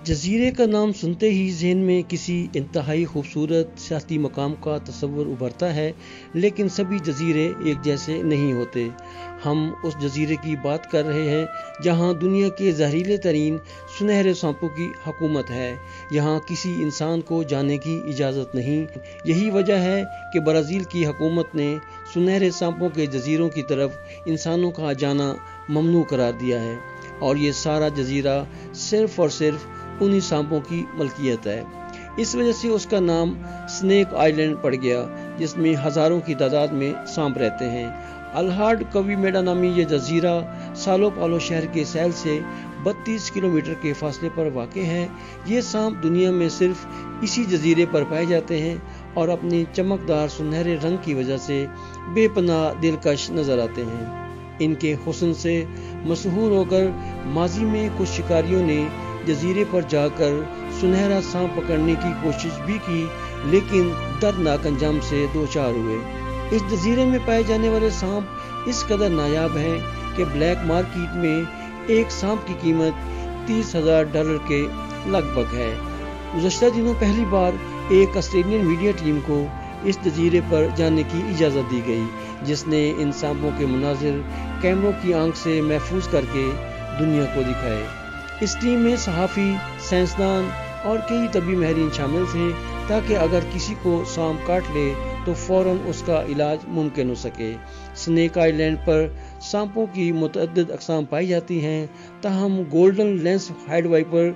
جزیرے کا نام سنتے ہی ذہن میں کسی انتہائی خوبصورت سیاحتی مقام کا تصور ابھرتا ہے، لیکن سبھی جزیرے ایک جیسے نہیں ہوتے۔ ہم اس جزیرے کی بات کر رہے ہیں جہاں دنیا کے زہریلے ترین سنہرے سانپوں کی حکومت ہے۔ یہاں کسی انسان کو جانے کی اجازت نہیں۔ یہی وجہ ہے کہ برازیل کی حکومت نے سنہرے سانپوں کے جزیروں کی طرف انسانوں کا جانا ممنوع قرار دیا ہے، اور یہ سارا جزیرہ صرف اور صرف انہی سانپوں کی ملکیت ہے۔ اس وجہ سے اس کا نام سنیک آئی لینڈ پڑ گیا، جس میں ہزاروں کی تعداد میں سانپ رہتے ہیں۔ الہارڈ کوی میڈا نامی یہ جزیرہ سالو پالو شہر کے ساحل سے 32 کلومیٹر کے فاصلے پر واقع ہے۔ یہ سانپ دنیا میں صرف اسی جزیرے پر پائے جاتے ہیں اور اپنی چمکدار سنہرے رنگ کی وجہ سے بے پناہ دلکش نظر آتے ہیں۔ ان کے حسن سے مسحور ہو کر ماضی میں کچھ شکاریوں نے جزیرے پر جا کر سنہرا سانپ پکڑنے کی کوشش بھی کی، لیکن دردناک انجام سے دوچار ہوئے۔ اس جزیرے میں پائے جانے والے سانپ اس قدر نایاب ہیں کہ بلیک مارکیٹ میں ایک سانپ کی قیمت $30,000 کے لگ بھگ ہے۔ گزشتہ دنوں پہلی بار ایک آسٹریلین میڈیا ٹیم کو اس جزیرے پر جانے کی اجازت دی گئی، جس نے ان سانپوں کے مناظر کیمروں کی آنکھ سے محفوظ کر کے دنیا کو دکھائے۔ اس ٹیم میں صحافی، سائنسدان اور کئی طبی ماہرین شامل تھے، تاکہ اگر کسی کو سانپ کاٹ لے تو فوراً اس کا علاج ممکن ہو سکے۔ سنیک آئی لینڈ پر سانپوں کی متعدد اقسام پائی جاتی ہیں، تاہم گولڈن لینس ہیڈ وائپر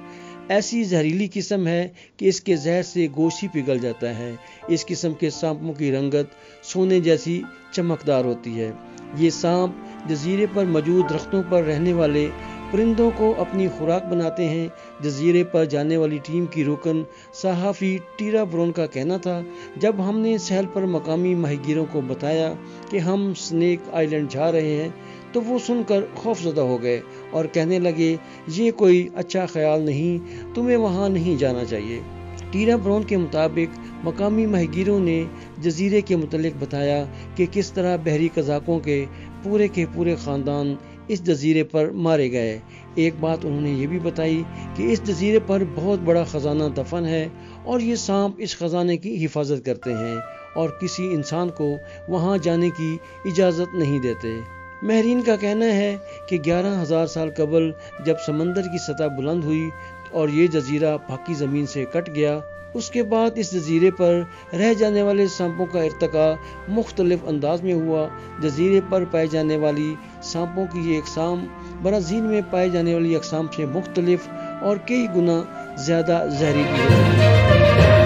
ایسی زہریلی قسم ہے کہ اس کے زہر سے گوشت ہی پگھل جاتا ہے۔ اس قسم کے سانپوں کی رنگت سونے جیسی چمکدار ہوتی ہے۔ یہ سانپ جزیرے پر موجود درختوں پر رہنے والے پرندوں کو اپنی خوراک بناتے ہیں۔ جزیرے پر جانے والی ٹیم کی رکن صحافی ٹیرا برون کا کہنا تھا، جب ہم نے ساحل پر مقامی ماہی گیروں کو بتایا کہ ہم سنیک آئی لینڈ جا رہے ہیں تو وہ سن کر خوفزدہ ہو گئے اور کہنے لگے، یہ کوئی اچھا خیال نہیں، تمہیں وہاں نہیں جانا چاہیے۔ ٹیرا برون کے مطابق مقامی ماہی گیروں نے جزیرے کے متعلق بتایا کہ کس طرح بحری قزاقوں کے پورے خاندان اس جزیرے پر مارے گئے۔ ایک بات انہوں نے یہ بھی بتائی کہ اس جزیرے پر بہت بڑا خزانہ دفن ہے اور یہ سانپ اس خزانے کی حفاظت کرتے ہیں اور کسی انسان کو وہاں جانے کی اجازت نہیں دیتے۔ ماہرین کا کہنا ہے کہ 11,000 سال قبل جب سمندر کی سطح بلند ہوئی اور یہ جزیرہ باقی زمین سے کٹ گیا، اس کے بعد اس جزیرے پر رہ جانے والے سانپوں کا ارتقاء مختلف انداز میں ہوا۔ جزیرے پر پائے جانے والی سانپوں کی یہ اقسام برازیل میں پائے جانے والی اقسام سے مختلف اور کئی گنا زیادہ زہریلی ہوتی ہیں۔